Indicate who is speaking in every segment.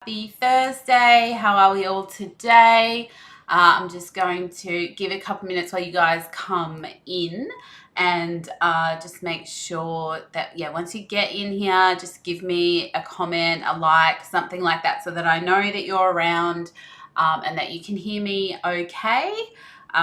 Speaker 1: Happy Thursday. How are we all today? I'm just going to give a couple minutes while you guys come in and just make sure that, once you get in here, just give me a comment, a like, something like that, so that I know that you're around and that you can hear me okay. We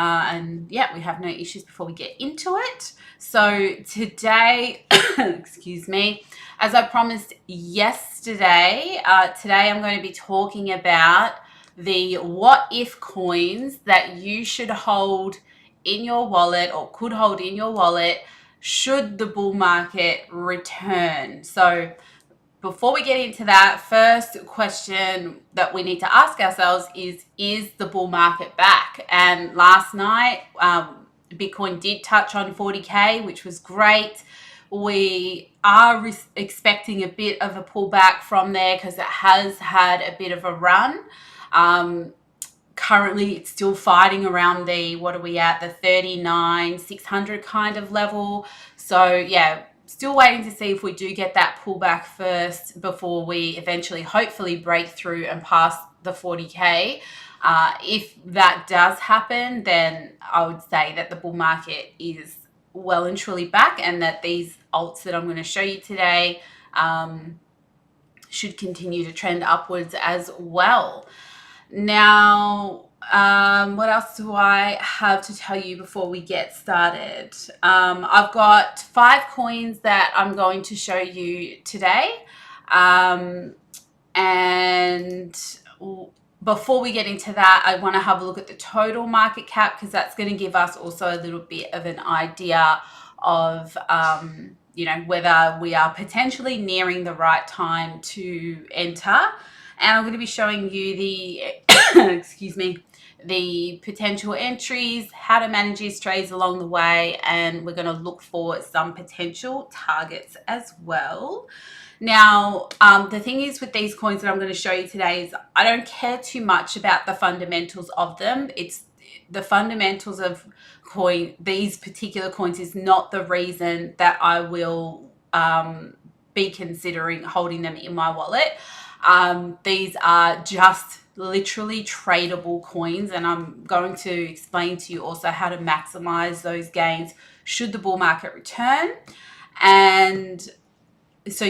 Speaker 1: have no issues before we get into it. So today, excuse me, as I promised yesterday, today I'm going to be talking about the what if coins that you should hold in your wallet or could hold in your wallet should the bull market return. So before we get into that, first question that we need to ask ourselves is the bull market back? And last night, Bitcoin did touch on 40K, which was great. We are expecting a bit of a pullback from there because it has had a bit of a run. Currently, it's still fighting around the, what are we at, the 39,600 kind of level. So, still waiting to see if we do get that pullback first before we eventually hopefully break through and pass the 40K. If that does happen, then I would say that the bull market is well and truly back, and that these alts that I'm going to show you today should continue to trend upwards as well. Now, what else do I have to tell you before we get started? I've got 5 coins that I'm going to show you today. And before we get into that, I want to have a look at the total market cap, because that's going to give us also a little bit of an idea of whether we are potentially nearing the right time to enter. And I'm going to be showing you the the potential entries, how to manage these trades along the way, and we're going to look for some potential targets as well. Now, the thing is with these coins that I'm going to show you today is I don't care too much about the fundamentals of them. It's the fundamentals of these particular coins is not the reason that I will be considering holding them in my wallet. These are just literally tradable coins, and I'm going to explain to you also how to maximize those gains should the bull market return. And so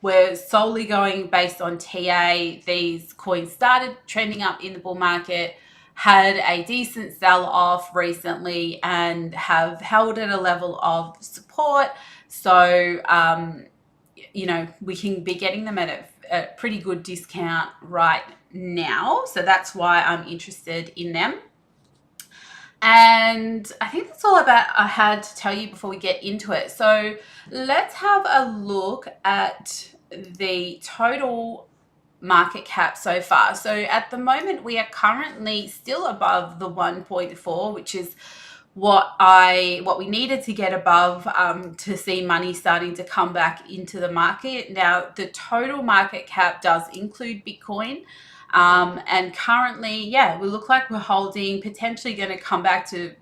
Speaker 1: we're solely going based on TA. These coins started trending up in the bull market, had a decent sell-off recently, and have held at a level of support. So we can be getting them at a pretty good discount right now. So that's why I'm interested in them. And I think that's all that I had to tell you before we get into it. So let's have a look at the total market cap so far. So at the moment, we are currently still above the 1.4, which is what we needed to get above to see money starting to come back into the market. Now, the total market cap does include Bitcoin. And currently, we look like we're holding, potentially going to come back to,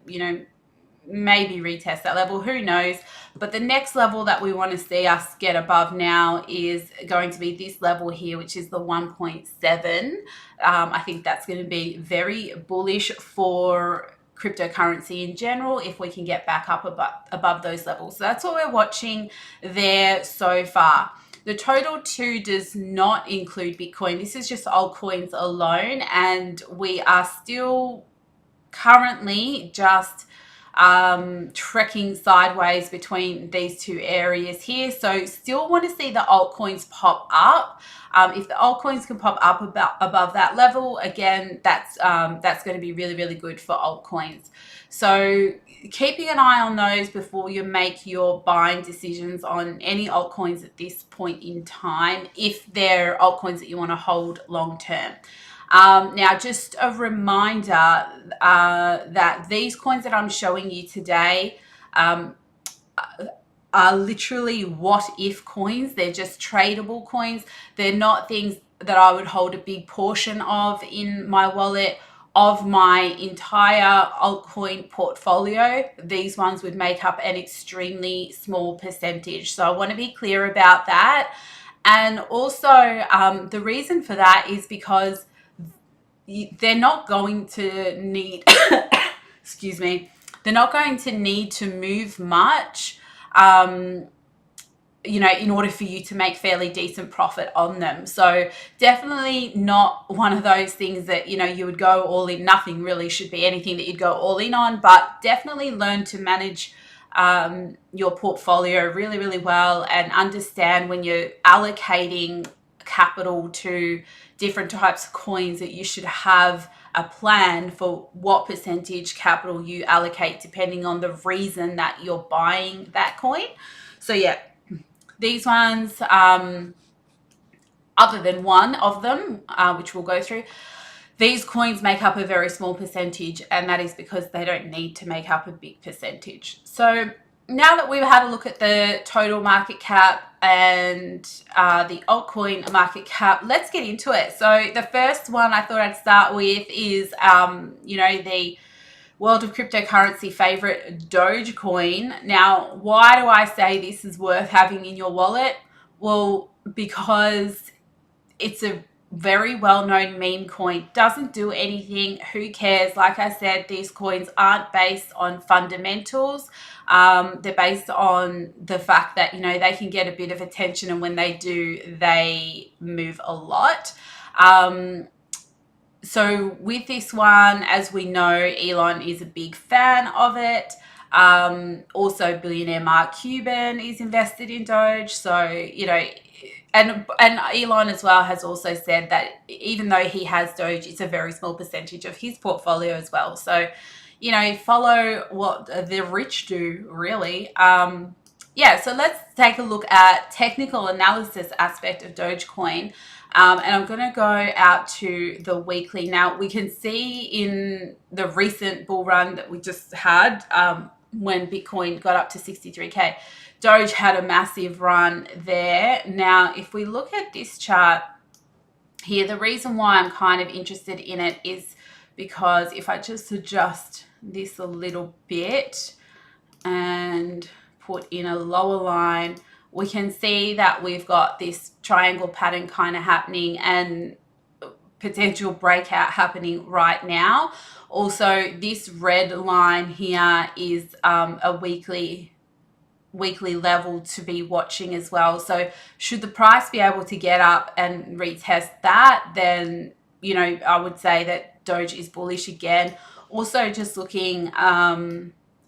Speaker 1: maybe retest that level, who knows. But the next level that we want to see us get above now is going to be this level here, which is the 1.7. I think that's going to be very bullish for cryptocurrency in general if we can get back up above those levels. So that's what we're watching there so far. The total 2 does not include Bitcoin. This is just altcoins alone, and we are still currently just trekking sideways between these two areas here. So still want to see the altcoins pop up. If the altcoins can pop up above that level, again, that's going to be really, really good for altcoins. So keeping an eye on those before you make your buying decisions on any altcoins at this point in time, if they're altcoins that you want to hold long term. Now, just a reminder that these coins that I'm showing you today are literally what-if coins. They're just tradable coins. They're not things that I would hold a big portion of in my wallet. Of my entire altcoin portfolio, these ones would make up an extremely small percentage. So I want to be clear about that. And also the reason for that is because they're not going to need, excuse me, they're not going to need to move much, in order for you to make fairly decent profit on them. So definitely not one of those things that, you would go all in. Nothing really should be anything that you'd go all in on, but definitely learn to manage your portfolio really, really well, and understand when you're allocating capital to different types of coins that you should have a plan for what percentage capital you allocate depending on the reason that you're buying that coin. So yeah, these ones, other than one of them, which we'll go through, these coins make up a very small percentage, and that is because they don't need to make up a big percentage. So now that we've had a look at the total market cap and the altcoin market cap, let's get into it. So the first one I thought I'd start with is, the world of cryptocurrency favorite, Dogecoin. Now, why do I say this is worth having in your wallet? Well, because it's a very well-known meme coin. Doesn't do anything. Who cares? Like I said, these coins aren't based on fundamentals. They're based on the fact that, they can get a bit of attention, and when they do, they move a lot. So with this one, as we know, Elon is a big fan of it. Also, billionaire Mark Cuban is invested in Doge. So, and Elon as well has also said that even though he has Doge, it's a very small percentage of his portfolio as well. So, follow what the rich do, really. So let's take a look at technical analysis aspect of Dogecoin. And I'm going to go out to the weekly. Now, we can see in the recent bull run that we just had, when Bitcoin got up to 63K, Doge had a massive run there. Now, if we look at this chart here, the reason why I'm kind of interested in it is because if I just adjust this a little bit and put in a lower line, we can see that we've got this triangle pattern kind of happening and potential breakout happening right now. Also, this red line here is a weekly level to be watching as well. So should the price be able to get up and retest that, then, I would say that Doge is bullish again. Also, just looking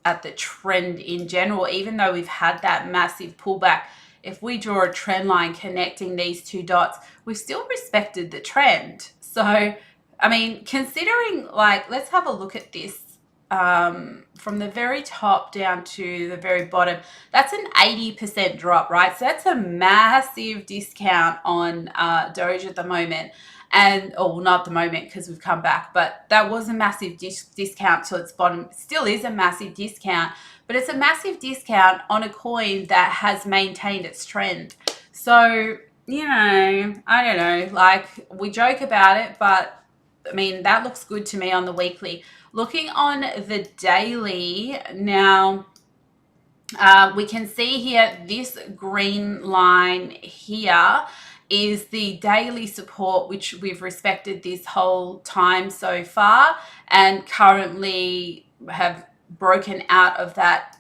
Speaker 1: at the trend in general, even though we've had that massive pullback, if we draw a trend line connecting these two dots, we've still respected the trend. So, considering, let's have a look at this from the very top down to the very bottom. That's an 80% drop, right? So that's a massive discount on Doge at the moment. And, not at the moment because we've come back, but that was a massive discount to its bottom. It still is a massive discount, but it's a massive discount on a coin that has maintained its trend. So, I don't know, we joke about it, but that looks good to me on the weekly. Looking on the daily now, we can see here this green line here is the daily support, which we've respected this whole time so far, and currently have broken out of that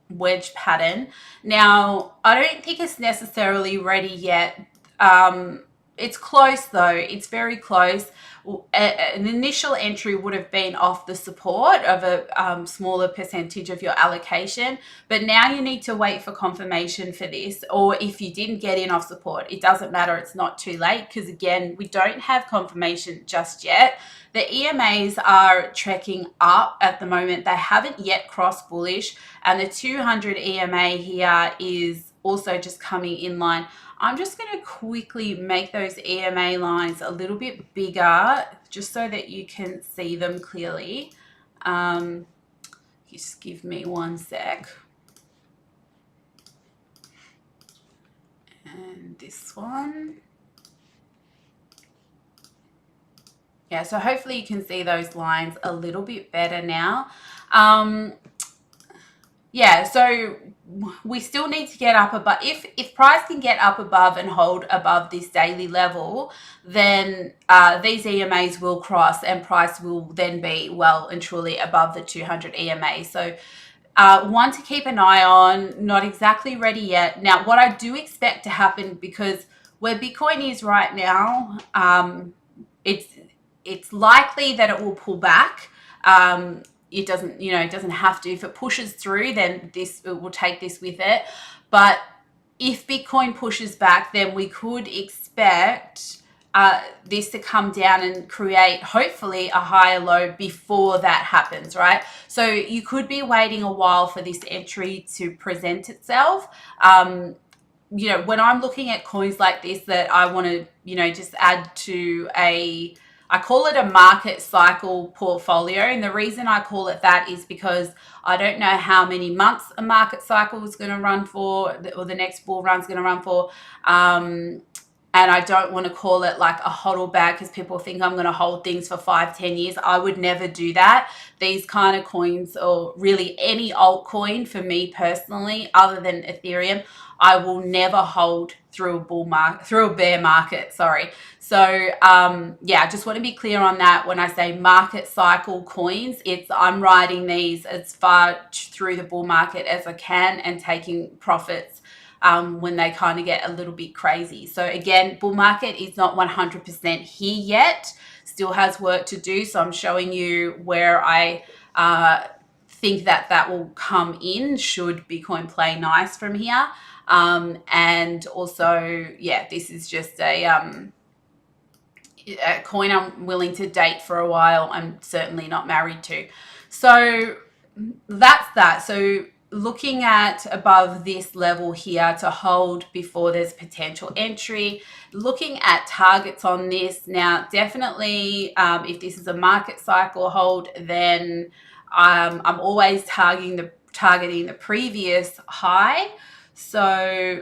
Speaker 1: wedge pattern. Now, I don't think it's necessarily ready yet. It's close though. It's very close. An initial entry would have been off the support of a smaller percentage of your allocation, but now you need to wait for confirmation for this. Or if you didn't get in off support, it doesn't matter. It's not too late, because again, we don't have confirmation just yet. The EMAs are trekking up at the moment. They haven't yet crossed bullish, and the 200 EMA here is also just coming in line. I'm just going to quickly make those EMA lines a little bit bigger just so that you can see them clearly. Just give me one sec. And this one. Yeah, so hopefully you can see those lines a little bit better now. yeah, so we still need to get up above. If price can get up above and hold above this daily level, then these EMAs will cross and price will then be well and truly above the 200 EMA. So one to keep an eye on, not exactly ready yet. Now, what I do expect to happen, because where Bitcoin is right now, it's it's likely that it will pull back. It doesn't, it doesn't have to. If it pushes through, then it will take this with it. But if Bitcoin pushes back, then we could expect this to come down and create hopefully a higher low before that happens, right? So you could be waiting a while for this entry to present itself. When I'm looking at coins like this that I want to, just add to I call it a market cycle portfolio. And the reason I call it that is because I don't know how many months a market cycle is going to run for, or the next bull run is going to run for. And I don't want to call it like a hodl bag because people think I'm going to hold things for 5-10 years. I would never do that. These kind of coins, or really any altcoin for me personally, other than Ethereum, I will never hold through a bear market. Sorry. So I just want to be clear on that. When I say market cycle coins, I'm riding these as far through the bull market as I can and taking profits when they kind of get a little bit crazy. So again, bull market is not 100% here yet. Still has work to do. So I'm showing you where I think that will come in should Bitcoin play nice from here. And also, this is just a coin I'm willing to date for a while. I'm certainly not married to. So that's that. So looking at above this level here to hold before there's potential entry, looking at targets on this. Now, definitely, if this is a market cycle hold, then I'm always targeting the previous high. So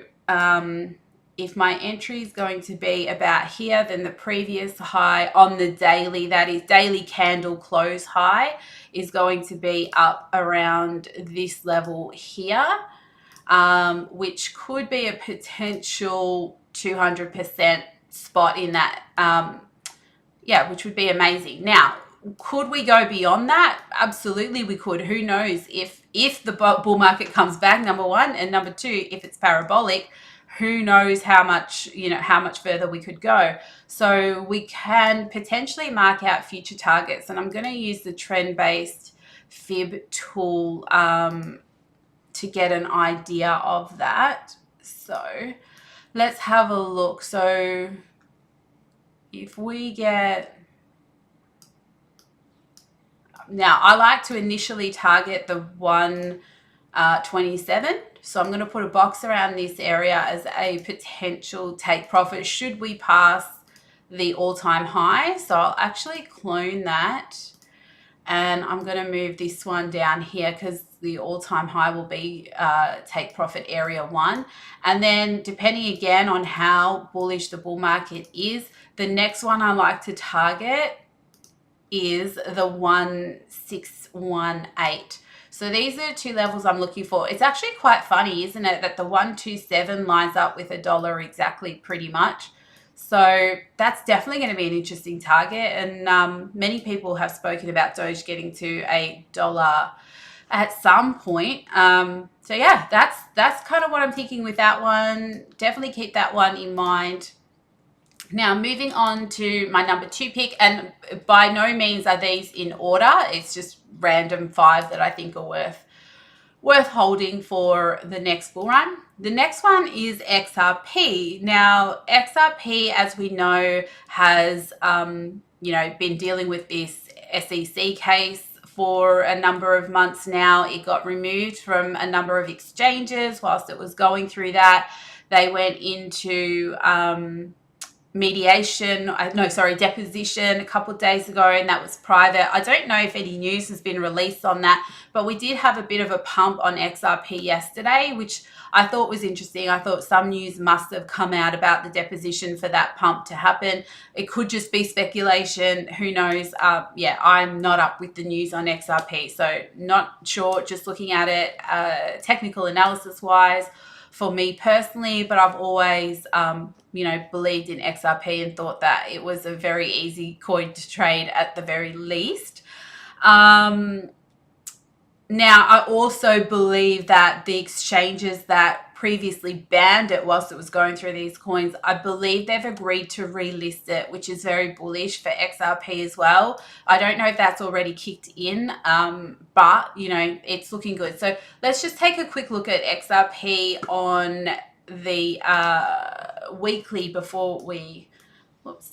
Speaker 1: if my entry is going to be about here, then the previous high on the daily, that is daily candle close high, is going to be up around this level here, which could be a potential 200% spot in that, which would be amazing. Now, could we go beyond that? Absolutely, we could. Who knows if the bull market comes back, number one, and number two, if it's parabolic, who knows how much further we could go. So we can potentially mark out future targets, and I'm going to use the trend-based fib tool to get an idea of that. So let's have a look. So if we get, now I like to initially target the 127. So I'm going to put a box around this area as a potential take profit should we pass the all-time high. So I'll actually clone that, and I'm going to move this one down here because the all-time high will be take profit area 1. And then depending again on how bullish the bull market is, the next one I like to target is the 1618. So these are the two levels I'm looking for. It's actually quite funny, isn't it, that the 127 lines up with $1 exactly, pretty much. So that's definitely going to be an interesting target. And many people have spoken about Doge getting to $1 at some point. So yeah, that's kind of what I'm thinking with that one. Definitely keep that one in mind. Now, moving on to my number 2 pick, and by no means are these in order. It's just random 5 that I think are worth holding for the next bull run. The next one is XRP. Now, XRP, as we know, has been dealing with this SEC case for a number of months now. It got removed from a number of exchanges whilst it was going through that. They went into deposition a couple of days ago, and that was private. I don't know if any news has been released on that, but we did have a bit of a pump on XRP yesterday, which I thought was interesting. I thought some news must have come out about the deposition for that pump to happen. It could just be speculation. Who knows? I'm not up with the news on XRP, so not sure. Just looking at it technical analysis wise for me personally, but I've always believed in XRP and thought that it was a very easy coin to trade at the very least. Now, I also believe that the exchanges that previously banned it whilst it was going through these coins, I believe they've agreed to relist it, which is very bullish for XRP as well. I don't know if that's already kicked in, but, it's looking good. So let's just take a quick look at XRP on the weekly before we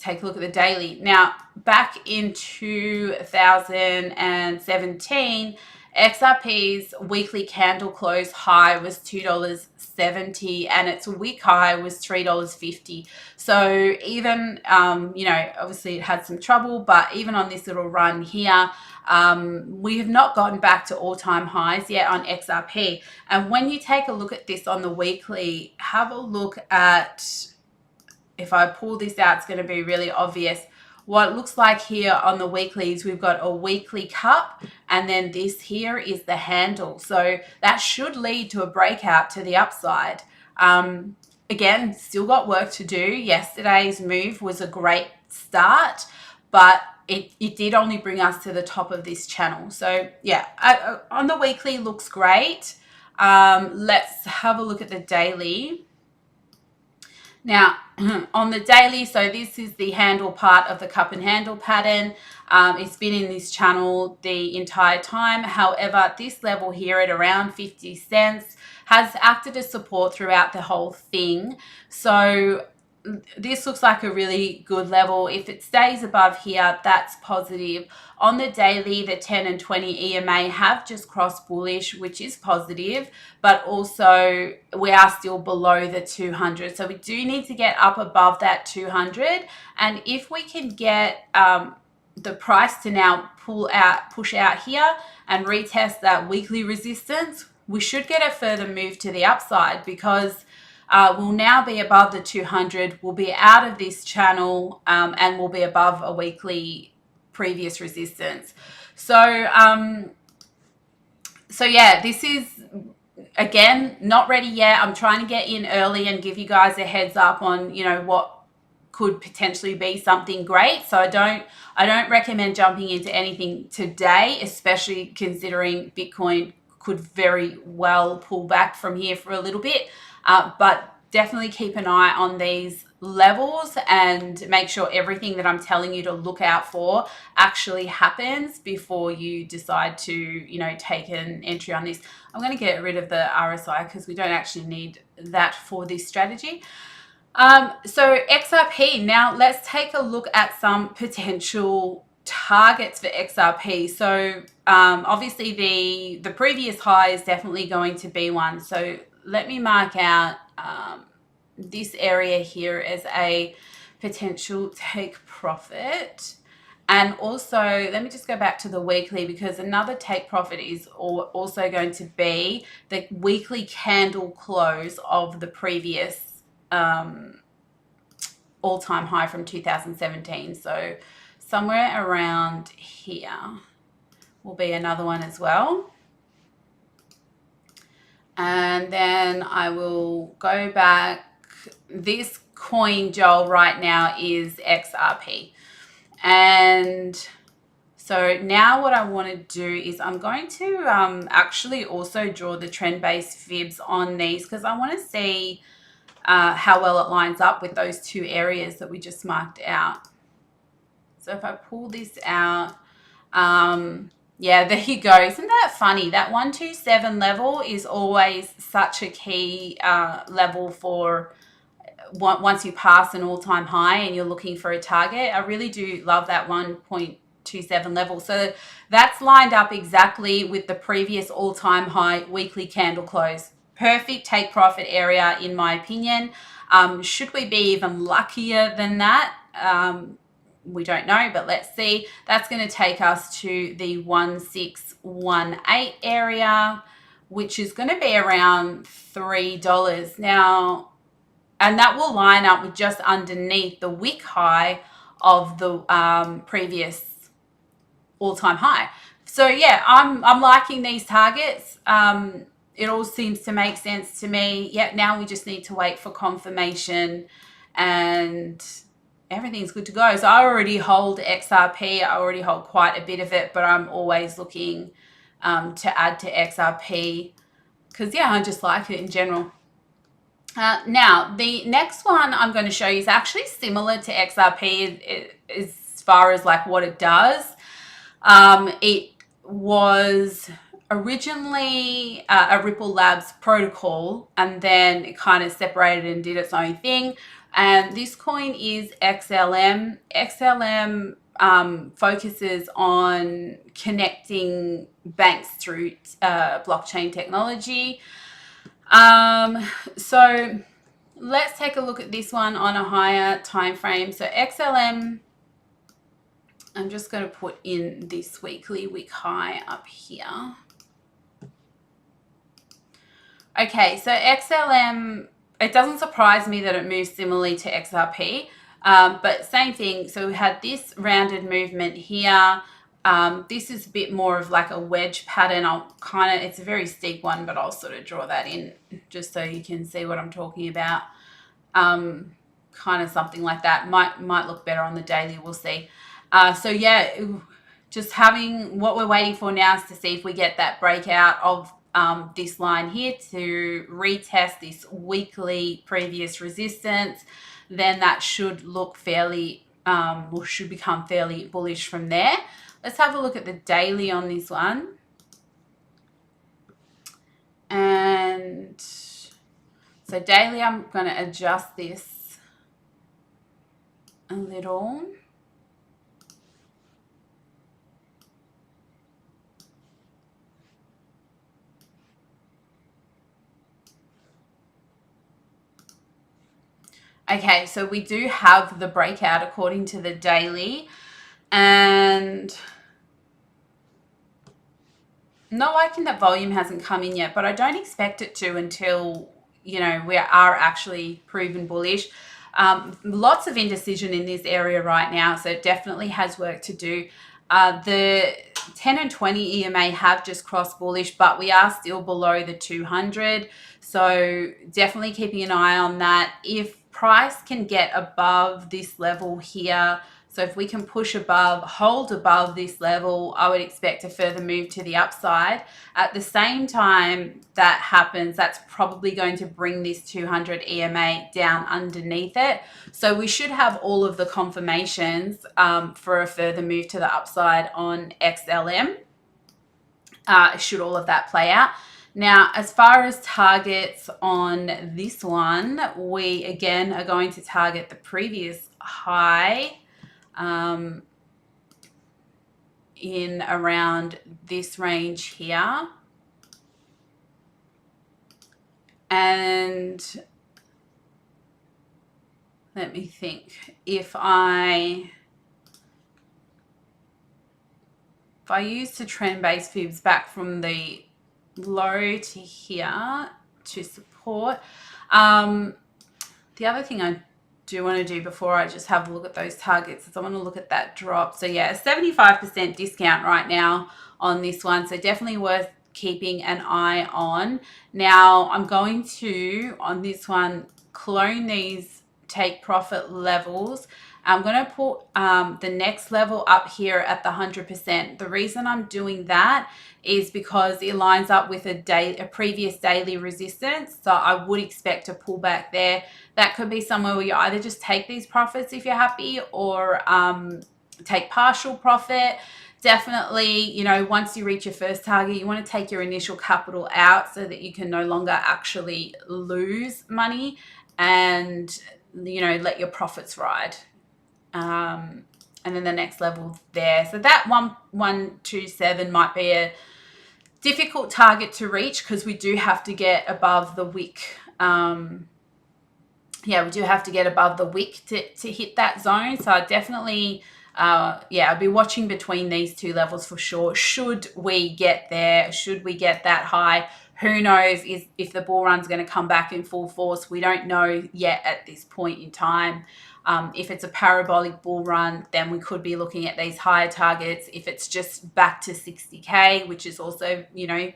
Speaker 1: take a look at the daily. Now, back in 2017, XRP's weekly candle close high was $2.70 and its week high was $3.50. So even, obviously it had some trouble, but even on this little run here, we have not gotten back to all-time highs yet on XRP. And when you take a look at this on the weekly, have a look at, if I pull this out, it's going to be really obvious. What it looks like here on the weeklies, we've got a weekly cup, and then this here is the handle. So that should lead to a breakout to the upside. Again, still got work to do. Yesterday's move was a great start, but it did only bring us to the top of this channel. So yeah, on the weekly looks great. Let's have a look at the daily. Now, on the daily, so this is the handle part of the cup and handle pattern. It's been in this channel the entire time. However, this level here at around 50 cents has acted as support throughout the whole thing. So this looks like a really good level. If it stays above here, that's positive. On the daily, the 10 and 20 EMA have just crossed bullish, which is positive, but also we are still below the 200. So we do need to get up above that 200. And if we can get the price to now push out here and retest that weekly resistance, we should get a further move to the upside, because we'll now be above the 200, we'll be out of this channel, and we'll be above a weekly previous resistance. So yeah, this is, again, not ready yet. I'm trying to get in early and give you guys a heads up on, what could potentially be something great. So I don't recommend jumping into anything today, especially considering Bitcoin could very well pull back from here for a little bit. But definitely keep an eye on these levels and make sure everything that I'm telling you to look out for actually happens before you decide to, take an entry on this. I'm going to get rid of the RSI because we don't actually need that for this strategy. So XRP, now let's take a look at some potential targets for XRP. So obviously the previous high is definitely going to be one. So let me mark out this area here as a potential take profit. And also, let me just go back to the weekly, because another take profit is also going to be the weekly candle close of the previous all-time high from 2017. So somewhere around here will be another one as well. And then I will go back. This coin, Joel, right now is XRP. And so now what I want to do is I'm going to actually also draw the trend-based fibs on these, because I want to see how well it lines up with those two areas that we just marked out. So if I pull this out, yeah, there you go. Isn't that funny? That 127 level is always such a key level for once you pass an all-time high and you're looking for a target. I really do love that 1.27 level. So that's lined up exactly with the previous all-time high weekly candle close. Perfect take profit area in my opinion. Should we be even luckier than that? We don't know, but let's see. That's going to take us to the 1618 area, which is going to be around $3 now, and that will line up with just underneath the wick high of the previous all-time high. So yeah, I'm liking these targets. It all seems to make sense to me. Yeah, now we just need to wait for confirmation, and everything's good to go. So I already hold XRP. I already hold quite a bit of it, but I'm always looking to add to XRP because, yeah, I just like it in general. Now, the next one I'm going to show you is actually similar to XRP as far as like what it does. It was originally a Ripple Labs protocol, and then it kind of separated and did its own thing. And this coin is XLM. XLM focuses on connecting banks through blockchain technology. So let's take a look at this one on a higher time frame. So XLM, I'm just going to put in this weekly wick high up here. Okay, so XLM, it doesn't surprise me that it moves similarly to XRP, but same thing. So we had this rounded movement here. This is a bit more of like a wedge pattern. It's a very steep one, but I'll sort of draw that in just so you can see what I'm talking about. Kind of something like that might look better on the daily. We'll see. So yeah, just having what we're waiting for now is to see if we get that breakout of this line here to retest this weekly previous resistance. Then that should look fairly, or should become fairly bullish from there. Let's have a look at the daily on this one. And so daily, I'm going to adjust this a little. Okay, so we do have the breakout according to the daily, and not liking that volume hasn't come in yet, but I don't expect it to until, you know, we are actually proven bullish. Lots of indecision in this area right now, so it definitely has work to do. The 10 and 20 EMA have just crossed bullish, but we are still below the 200. So definitely keeping an eye on that. If price can get above this level here, so if we can push above, hold above this level, I would expect a further move to the upside. At the same time that happens, that's probably going to bring this 200 EMA down underneath it. So we should have all of the confirmations for a further move to the upside on XLM. Should all of that play out. Now, as far as targets on this one, we again are going to target the previous high in around this range here. And let me think, if I use the trend-based fibs back from the low to here to support, the other thing I do want to do before I just have a look at those targets is I want to look at that drop. So yeah, 75% discount right now on this one, so definitely worth keeping an eye on. Now I'm going to, on this one, clone these take profit levels. I'm going to put the next level up here at the 100%. The reason I'm doing that is because it lines up with a previous daily resistance. So I would expect a pullback there. That could be somewhere where you either just take these profits if you're happy, or take partial profit. Definitely, you know, once you reach your first target, you want to take your initial capital out so that you can no longer actually lose money, and, you know, let your profits ride. And then the next level there. So that 127 might be a difficult target to reach because we do have to get above the wick yeah, we do have to get above the wick to hit that zone. So I definitely, yeah, I'll be watching between these two levels for sure. Should we get there? Should we get that high? Who knows if the bull run's going to come back in full force? We don't know yet at this point in time. If it's a parabolic bull run, then we could be looking at these higher targets. If it's just back to 60K, which is also, you know,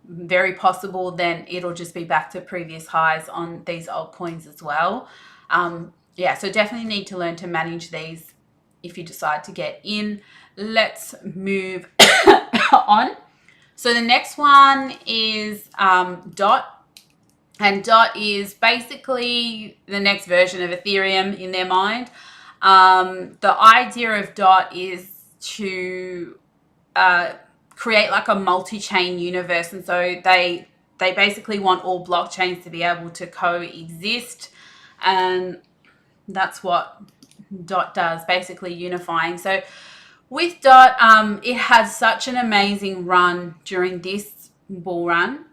Speaker 1: very possible, then it'll just be back to previous highs on these altcoins as well. Yeah, so definitely need to learn to manage these if you decide to get in. Let's move on. So the next one is DOT. And DOT is basically the next version of Ethereum in their mind. The idea of DOT is to create like a multi-chain universe, and so they basically want all blockchains to be able to coexist, and that's what DOT does, basically unifying. So with DOT, it had such an amazing run during this bull run,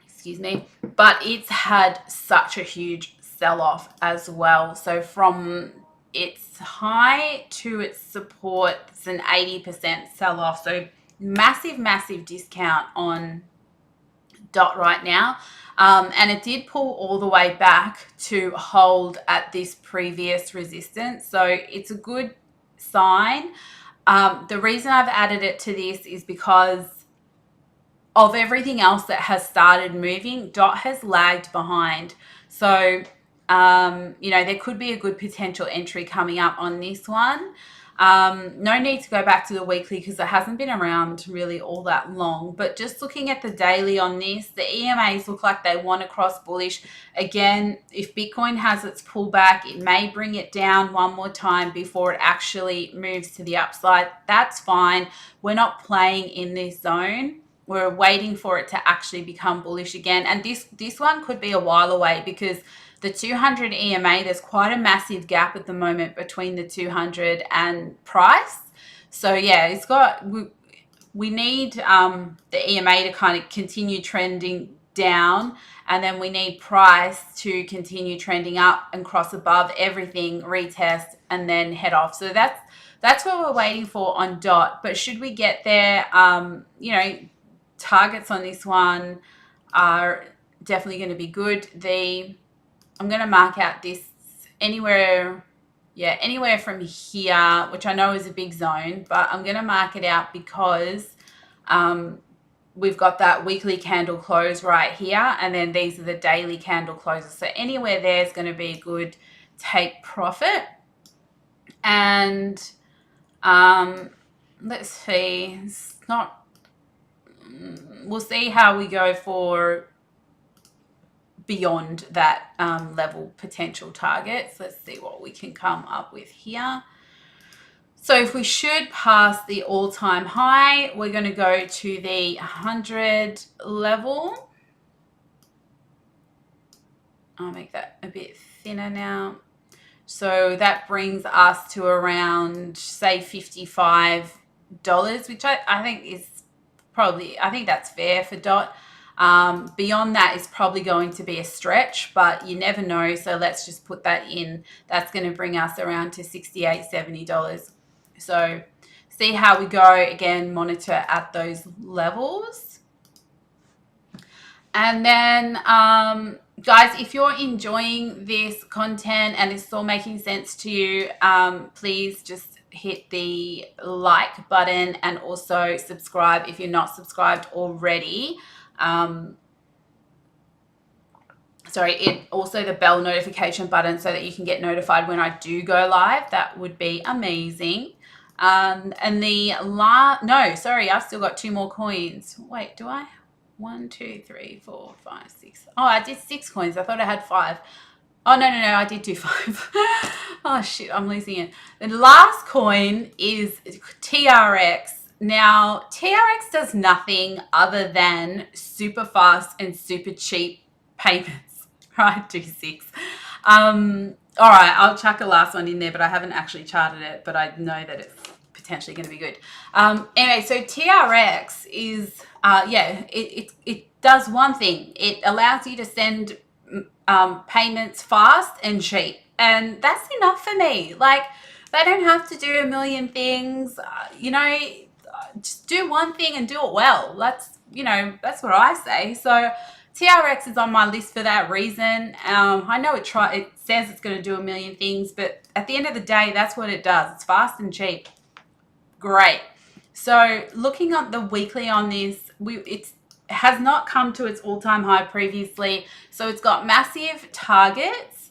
Speaker 1: excuse me, but it's had such a huge sell-off as well. So from its high to its support, it's an 80% sell-off. So massive discount on DOT right now. And it did pull all the way back to hold at this previous resistance. So it's a good sign. The reason I've added it to this is because of everything else that has started moving, DOT has lagged behind. So, you know, there could be a good potential entry coming up on this one. No need to go back to the weekly because it hasn't been around really all that long. But just looking at the daily on this, the EMAs look like they want to cross bullish. Again, if Bitcoin has its pullback, it may bring it down one more time before it actually moves to the upside. That's fine. We're not playing in this zone. We're waiting for it to actually become bullish again. And this one could be a while away because the 200 EMA, there's quite a massive gap at the moment between the 200 and price. So yeah, it's got, we need the EMA to kind of continue trending down, and then we need price to continue trending up and cross above everything, retest, and then head off. So that's what we're waiting for on DOT. But should we get there, you know, targets on this one are definitely going to be good. I'm going to mark out this anywhere from here, which I know is a big zone, but I'm going to mark it out because we've got that weekly candle close right here, and then these are the daily candle closes. So anywhere there is going to be a good take profit. And let's see, it's not, we'll see how we go for beyond that level potential targets. Let's see what we can come up with here. So if we should pass the all-time high, we're going to go to the 100 level. I'll make that a bit thinner now. So that brings us to around, say, $55, which I think is probably, I think that's fair for DOT. Beyond that is probably going to be a stretch, but you never know. So let's just put that in. That's going to bring us around to $68, $70. So see how we go. Again, monitor at those levels. And then, guys, if you're enjoying this content and it's still making sense to you, please just hit the like button and also subscribe if you're not subscribed already. Also the bell notification button so that you can get notified when I do go live. That would be amazing. And I've still got 2 more coins. Wait, do I? 1, 2, 3, 4, 5, 6. Oh, I did 6 coins. I thought I had 5. Oh, no, I did do 5. Oh, shit, I'm losing it. The last coin is TRX. Now, TRX does nothing other than super fast and super cheap payments, right? Do 6. All right, I'll chuck a last one in there, but I haven't actually charted it, but I know that it's potentially going to be good. Anyway, so TRX is, it does one thing. It allows you to send payments fast and cheap. And that's enough for me. Like, they don't have to do a million things. Just do one thing and do it well. That's what I say. So TRX is on my list for that reason. I know it says it's going to do a million things, but at the end of the day, that's what it does. It's fast and cheap. Great. So looking at the weekly on this, it has not come to its all-time high previously. So it's got massive targets.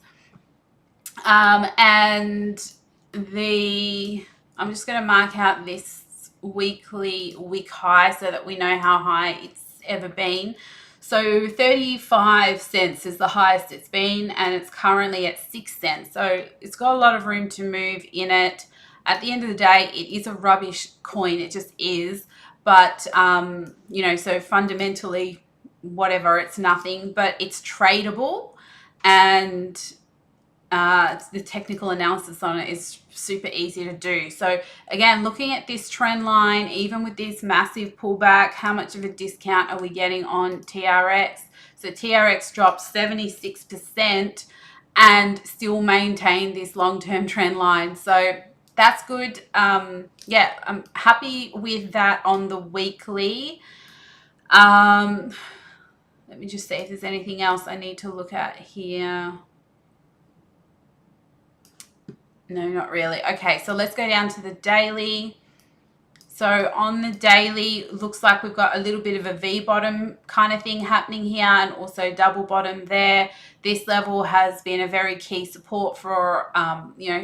Speaker 1: And I'm just going to mark out this weekly wick high so that we know how high it's ever been. So 35 cents is the highest it's been, and it's currently at 6 cents. So it's got a lot of room to move in it. At the end of the day, it is a rubbish coin. It just is. But, so fundamentally, whatever, it's nothing. But it's tradable, and the technical analysis on it is super easy to do. So again, looking at this trend line, even with this massive pullback, how much of a discount are we getting on TRX? So TRX dropped 76% and still maintained this long-term trend line. So that's good. I'm happy with that on the weekly. Let me just see if there's anything else I need to look at here. No, not really. Okay, so let's go down to the daily. So on the daily, looks like we've got a little bit of a V bottom kind of thing happening here, and also double bottom there. This level has been a very key support for,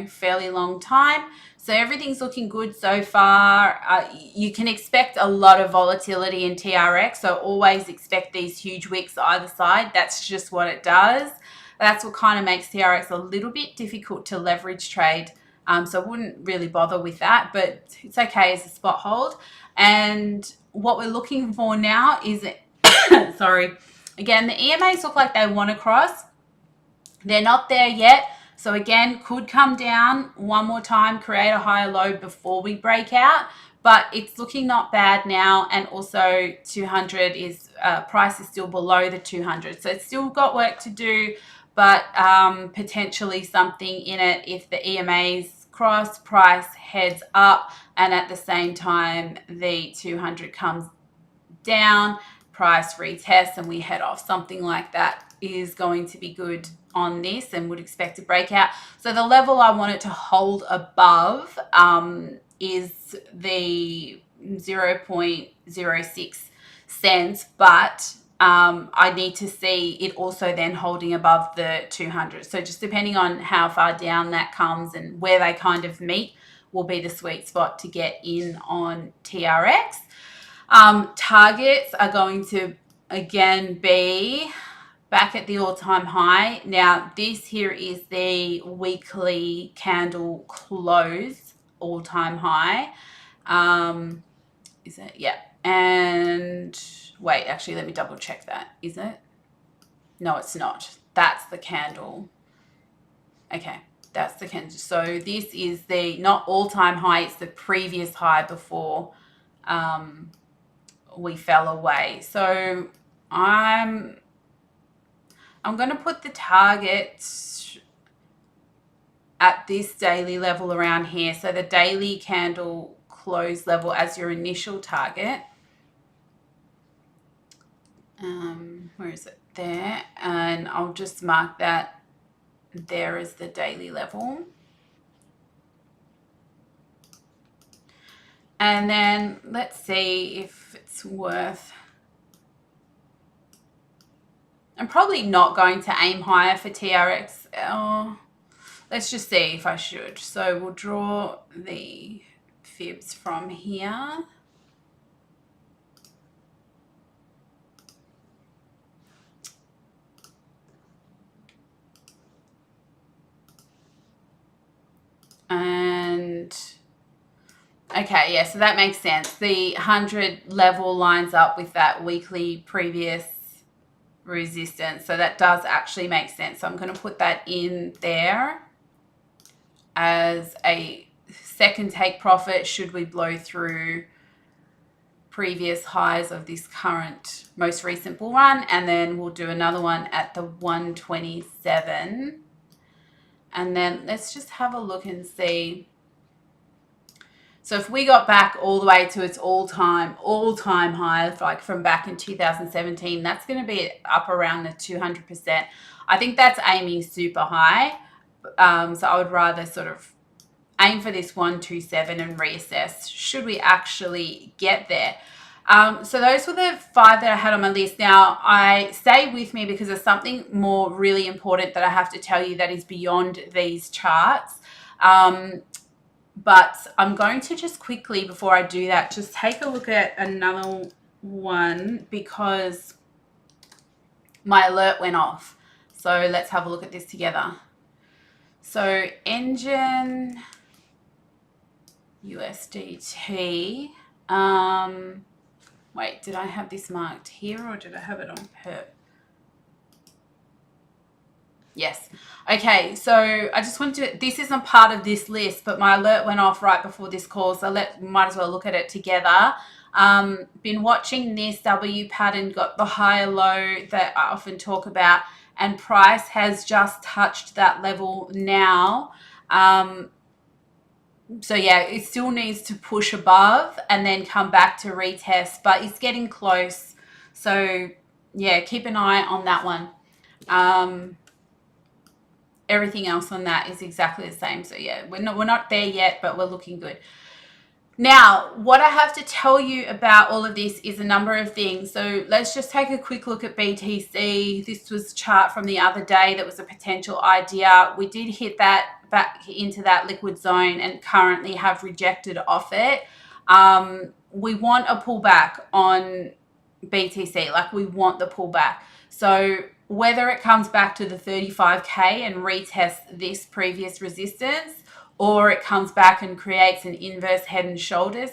Speaker 1: fairly long time. So everything's looking good so far. You can expect a lot of volatility in TRX, so always expect these huge wicks either side. That's just what it does. That's what kind of makes TRX a little bit difficult to leverage trade. So I wouldn't really bother with that, but it's okay as a spot hold. And what we're looking for now is, again, the EMAs look like they want to cross. They're not there yet. So again, could come down one more time, create a higher low before we break out. But it's looking not bad now, and also 200 price is still below the 200. So it's still got work to do, but potentially something in it if the EMAs cross, price heads up, and at the same time the 200 comes down, price retests, and we head off. Something like that is going to be good on this, and would expect a breakout. So the level I want it to hold above is the 0.06 cents, but I need to see it also then holding above the 200. So just depending on how far down that comes and where they kind of meet will be the sweet spot to get in on TRX. Targets are going to again be back at the all-time high. Now this here is the weekly candle close all-time high. Is it? Yeah. And wait, actually, let me double check that. Is it? No, it's not. That's the candle. Okay, that's the candle. So this is the not all-time high, it's the previous high before we fell away. So I'm going to put the target at this daily level around here. So the daily candle close level as your initial target. Where is it? There. And I'll just mark that there as the daily level. And then let's see if it's worth... I'm probably not going to aim higher for TRX. Let's just see if I should. So we'll draw the fibs from here. And okay, yeah, so that makes sense. The 100 level lines up with that weekly previous resistance. So that does actually make sense. So I'm going to put that in there as a second take profit should we blow through previous highs of this current most recent bull run, and then we'll do another one at the 127. And then let's just have a look and see. So if we got back all the way to its all-time high, like from back in 2017, that's going to be up around the 200%. I think that's aiming super high. So I would rather sort of aim for this 127 and reassess should we actually get there. So those were the 5 that I had on my list. Now, stay with me because there's something more really important that I have to tell you that is beyond these charts. But I'm going to just quickly, before I do that, just take a look at another one because my alert went off. So let's have a look at this together. So Engine USDT. Wait, did I have this marked here or did I have it on perp? Yes. Okay, so I just wanted to, this isn't part of this list, but my alert went off right before this call, so might as well look at it together. Been watching this W pattern, got the higher low that I often talk about, and price has just touched that level now. So yeah, it still needs to push above and then come back to retest, but it's getting close. So yeah, keep an eye on that one. Everything else on that is exactly the same. So yeah, we're not there yet, but we're looking good. Now, what I have to tell you about all of this is a number of things. So let's just take a quick look at BTC. This was a chart from the other day that was a potential idea. We did hit that back into that liquid zone and currently have rejected off it. We want a pullback on BTC, like we want the pullback. So whether it comes back to the 35K and retests this previous resistance, or it comes back and creates an inverse head and shoulders,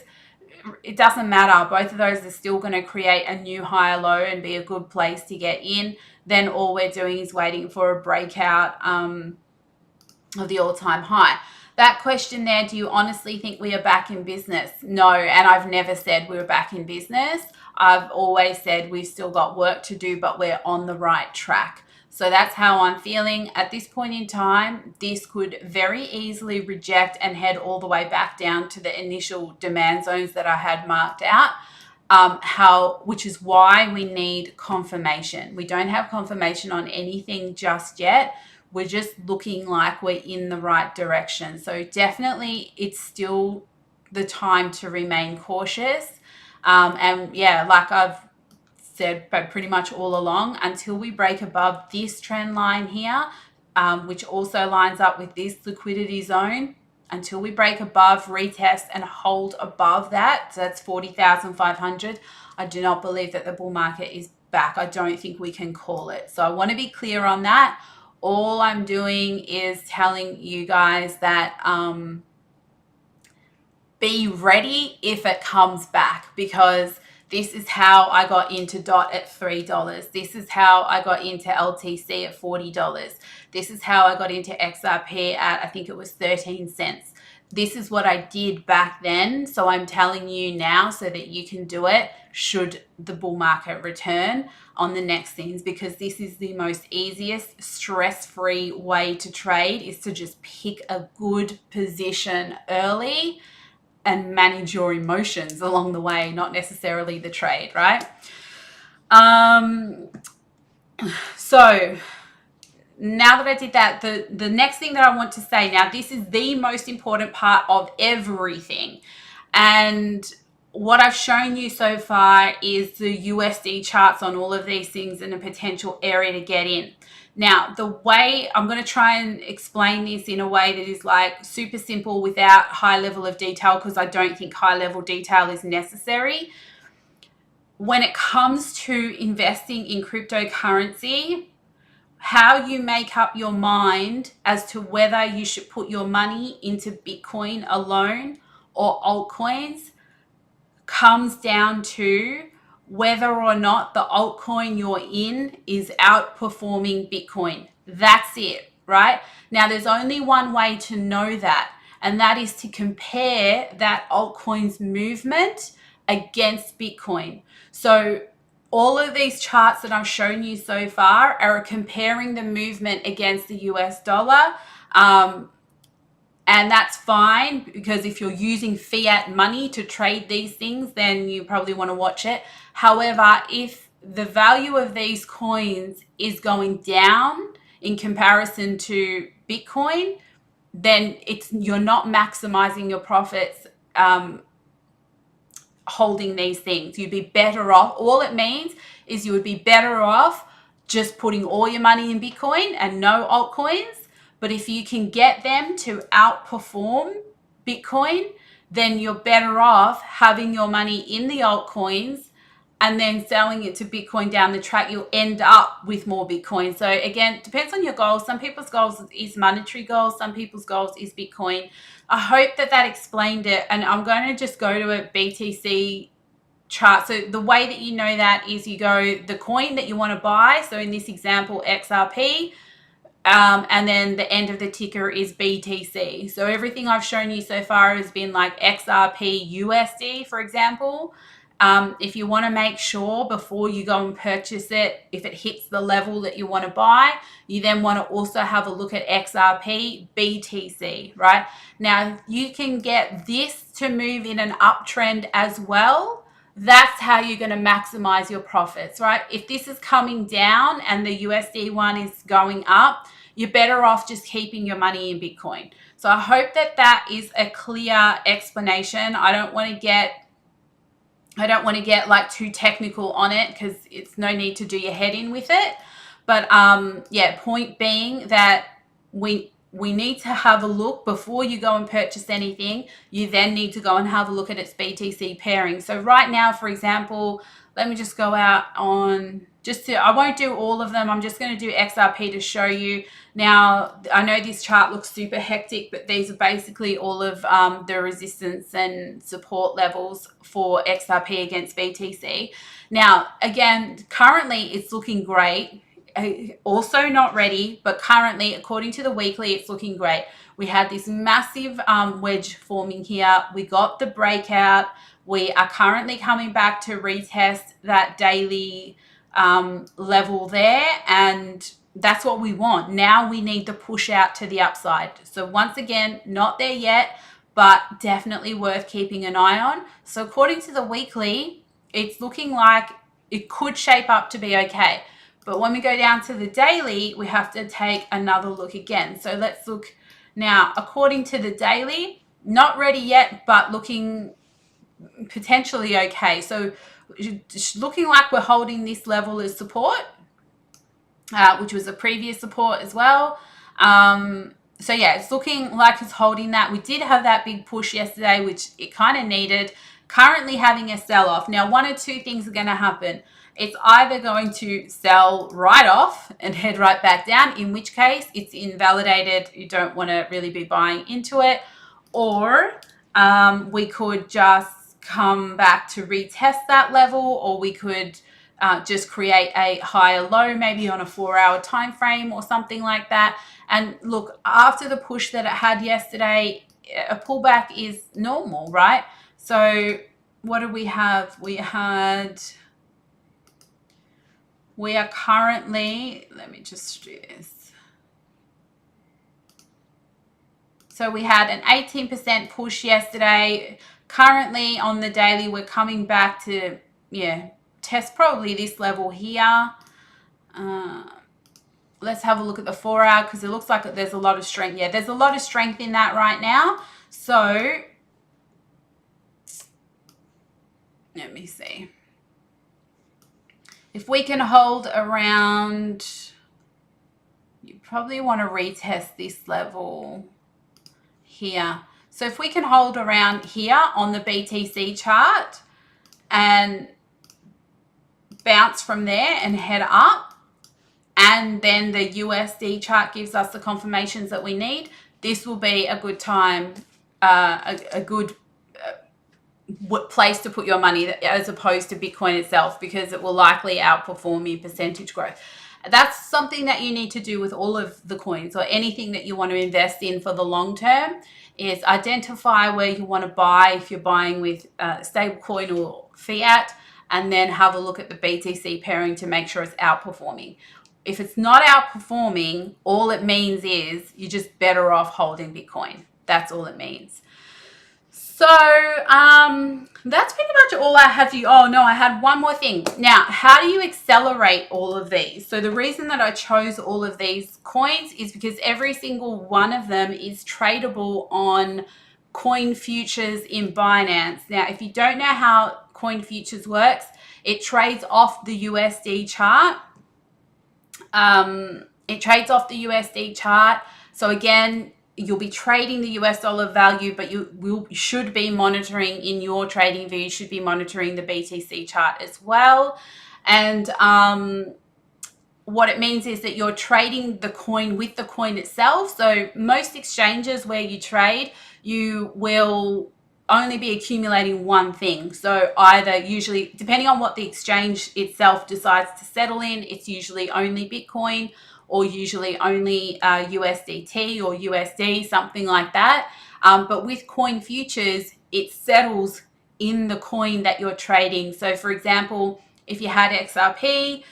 Speaker 1: it doesn't matter. Both of those are still going to create a new higher low and be a good place to get in. Then all we're doing is waiting for a breakout of the all-time high. That question there, do you honestly think we are back in business? No, and I've never said we were back in business. I've always said we've still got work to do, but we're on the right track. So that's how I'm feeling at this point in time. This could very easily reject and head all the way back down to the initial demand zones that I had marked out. Which is why we need confirmation. We don't have confirmation on anything just yet. We're just looking like we're in the right direction. So definitely it's still the time to remain cautious. And yeah, like I've said, but pretty much all along, until we break above this trend line here, which also lines up with this liquidity zone, until we break above, retest, and hold above that, so that's 40,500, I do not believe that the bull market is back. I don't think we can call it. So I want to be clear on that. All I'm doing is telling you guys that be ready if it comes back, because this is how I got into DOT at $3. This is how I got into LTC at $40. This is how I got into XRP at, I think it was 13 cents. This is what I did back then. So I'm telling you now so that you can do it should the bull market return on the next things, because this is the most easiest, stress-free way to trade, is to just pick a good position early and manage your emotions along the way, not necessarily the trade, right? So now that I did that, the next thing that I want to say, now this is the most important part of everything. And what I've shown you so far is the USD charts on all of these things and a potential area to get in. Now, the way I'm going to try and explain this in a way that is like super simple without high level of detail, because I don't think high level detail is necessary. When it comes to investing in cryptocurrency, how you make up your mind as to whether you should put your money into Bitcoin alone or altcoins comes down to whether or not the altcoin you're in is outperforming Bitcoin. That's it, right? Now, there's only one way to know that, and that is to compare that altcoin's movement against Bitcoin. So all of these charts that I've shown you so far are comparing the movement against the US dollar. And that's fine, because if you're using fiat money to trade these things, then you probably want to watch it. However, if the value of these coins is going down in comparison to Bitcoin, then you're not maximizing your profits holding these things. You'd be better off. All it means is you would be better off just putting all your money in Bitcoin and no altcoins. But if you can get them to outperform Bitcoin, then you're better off having your money in the altcoins and then selling it to Bitcoin down the track. You'll end up with more Bitcoin. So again, depends on your goals. Some people's goals is monetary goals. Some people's goals is Bitcoin. I hope that explained it. And I'm going to just go to a BTC chart. So the way that you know that is you go the coin that you want to buy. So in this example, XRP. And then the end of the ticker is BTC. So everything I've shown you so far has been like XRP USD, for example. If you want to make sure before you go and purchase it, if it hits the level that you want to buy, you then want to also have a look at XRP BTC, right? Now, you can get this to move in an uptrend as well. That's how you're going to maximize your profits, right? If this is coming down and the USD one is going up, you're better off just keeping your money in Bitcoin. So I hope that is a clear explanation. I don't want to get like too technical on it, because it's no need to do your head in with it. But yeah, point being that we need to have a look before you go and purchase anything. You then need to go and have a look at its BTC pairing. So right now, for example, let me just go out on I won't do all of them. I'm just going to do XRP to show you. Now, I know this chart looks super hectic, but these are basically all of the resistance and support levels for XRP against BTC. Now, again, currently it's looking great. Also not ready, but currently, according to the weekly, it's looking great. We had this massive wedge forming here. We got the breakout. We are currently coming back to retest that daily level there, and that's what we want. Now we need to push out to the upside. So once again, not there yet, but definitely worth keeping an eye on. So according to the weekly, it's looking like it could shape up to be okay. But when we go down to the daily, we have to take another look again. So let's look now. According to the daily, not ready yet, but looking potentially okay. So looking like we're holding this level as support, which was a previous support as well. So yeah, it's looking like it's holding that. We did have that big push yesterday, which it kind of needed. Currently having a sell-off. Now, one or two things are going to happen. It's either going to sell right off and head right back down, in which case it's invalidated. You don't want to really be buying into it. Or we could just come back to retest that level, or we could just create a higher low, maybe on a 4-hour time frame or something like that. And look, after the push that it had yesterday, a pullback is normal, right? So what do we have? We are currently, let me just do this. So we had an 18% push yesterday. Currently on the daily, we're coming back to, test probably this level here. Let's have a look at the 4-hour, because it looks like there's a lot of strength. Yeah, there's a lot of strength in that right now. So let me see. If we can hold around, you probably want to retest this level here. So if we can hold around here on the BTC chart and bounce from there and head up, and then the USD chart gives us the confirmations that we need, this will be a good time, a good place to put your money, as opposed to Bitcoin itself, because it will likely outperform your percentage growth. That's something that you need to do with all of the coins, or anything that you want to invest in for the long term, is identify where you want to buy if you're buying with stablecoin or fiat, and then have a look at the BTC pairing to make sure it's outperforming. If it's not outperforming, all it means is you're just better off holding Bitcoin. That's all it means. So that's pretty much all I have for you. Oh no, I had one more thing. Now, how do you accelerate all of these? So the reason that I chose all of these coins is because every single one of them is tradable on coin futures in Binance. Now, if you don't know how coin futures works, it trades off the USD chart. It trades off the USD chart. So again, you'll be trading the US dollar value, but you should be monitoring in your trading view, you should be monitoring the BTC chart as well. And what it means is that you're trading the coin with the coin itself. So most exchanges where you trade, you will only be accumulating one thing. So either, usually, depending on what the exchange itself decides to settle in, it's usually only Bitcoin, or usually only USDT or USD, something like that. But with coin futures, it settles in the coin that you're trading. So for example, if you had XRP,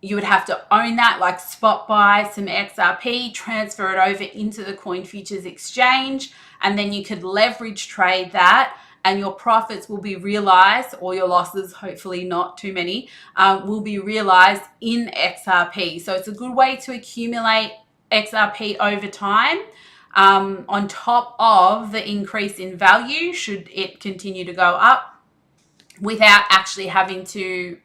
Speaker 1: you would have to own that, like spot buy some XRP, transfer it over into the coin futures exchange, and then you could leverage trade that, and your profits will be realized, or your losses, hopefully not too many, will be realized in XRP. So it's a good way to accumulate XRP over time, on top of the increase in value should it continue to go up, without actually having to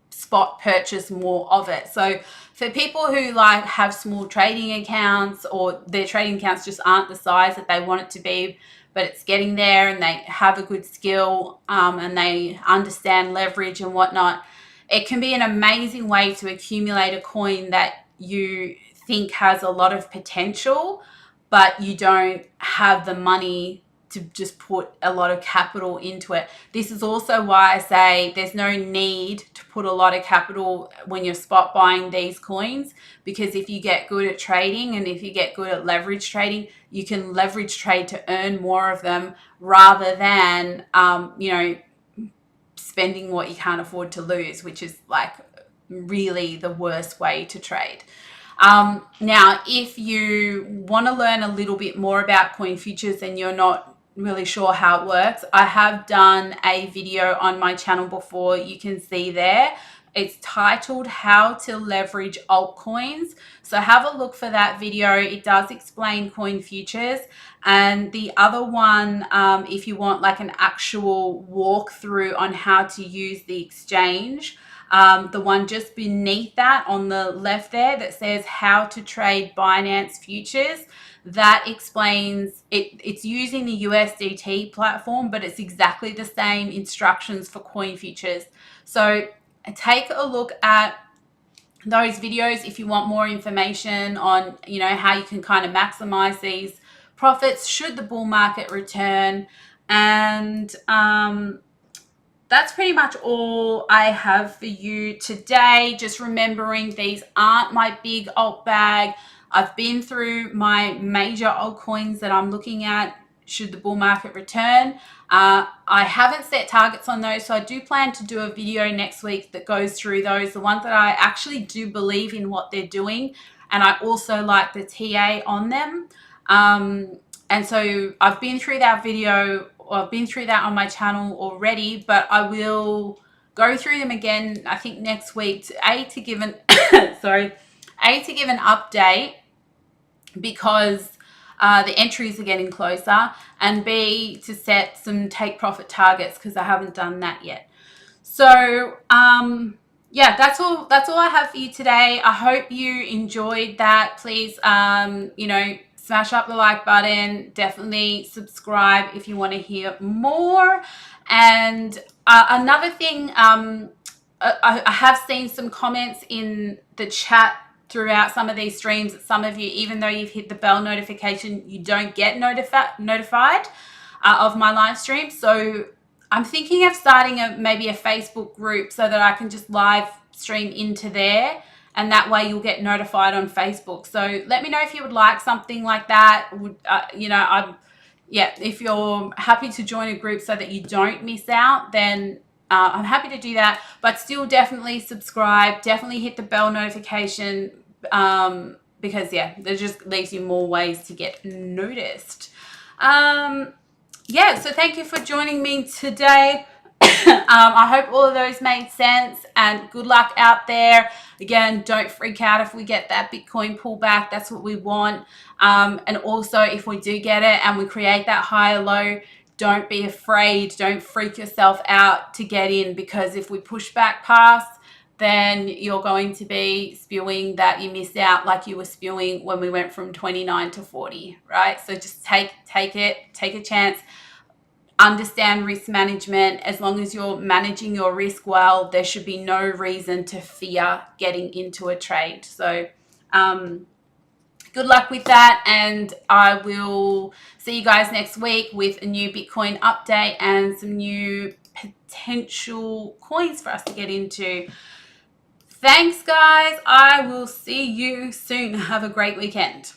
Speaker 1: spot purchase more of it. So for people who like have small trading accounts, or their trading accounts just aren't the size that they want it to be, but it's getting there, and they have a good skill, and they understand leverage and whatnot, it can be an amazing way to accumulate a coin that you think has a lot of potential, but you don't have the money to just put a lot of capital into it. This is also why I say there's no need to put a lot of capital when you're spot buying these coins, because if you get good at trading, and if you get good at leverage trading, you can leverage trade to earn more of them, rather than spending what you can't afford to lose, which is like really the worst way to trade. Now, if you want to learn a little bit more about coin futures and you're not really sure how it works, I have done a video on my channel before. You can see there. It's titled How to Leverage Altcoins. So have a look for that video. It does explain coin futures. And the other one, if you want like an actual walkthrough on how to use the exchange, the one just beneath that on the left there that says how to trade Binance futures, that explains it. It's using the USDT platform, but it's exactly the same instructions for coin futures. So take a look at those videos if you want more information on, how you can kind of maximize these profits should the bull market return. And that's pretty much all I have for you today. Just remembering these aren't my big alt bag. I've been through my major altcoins that I'm looking at should the bull market return. I haven't set targets on those, so I do plan to do a video next week that goes through those, the ones that I actually do believe in what they're doing, and I also like the TA on them. And so I've been through that video, or I've been through that on my channel already, but I will go through them again, I think next week, to give an update, because the entries are getting closer, and B, to set some take profit targets, because I haven't done that yet. So yeah, that's all I have for you today. I hope you enjoyed that. Please smash up the like button, definitely subscribe if you want to hear more. And another thing, I have seen some comments in the chat throughout some of these streams that some of you, even though you've hit the bell notification, you don't get notified of my live stream. So I'm thinking of starting maybe a Facebook group so that I can just live stream into there, and that way you'll get notified on Facebook. So let me know if you would like something like that. If you're happy to join a group so that you don't miss out, then I'm happy to do that. But still, definitely subscribe, definitely hit the bell notification, because that just leaves you more ways to get noticed. So thank you for joining me today. I hope all of those made sense, and good luck out there. Again, don't freak out if we get that Bitcoin pullback. That's what we want. And also, if we do get it and we create that higher low, don't be afraid. Don't freak yourself out to get in, because if we push back past, then you're going to be spewing that you missed out, like you were spewing when we went from 29 to 40, right? So just take a chance. Understand risk management. As long as you're managing your risk well, there should be no reason to fear getting into a trade. So good luck with that, and I will see you guys next week with a new Bitcoin update and some new potential coins for us to get into. Thanks, guys. I will see you soon. Have a great weekend.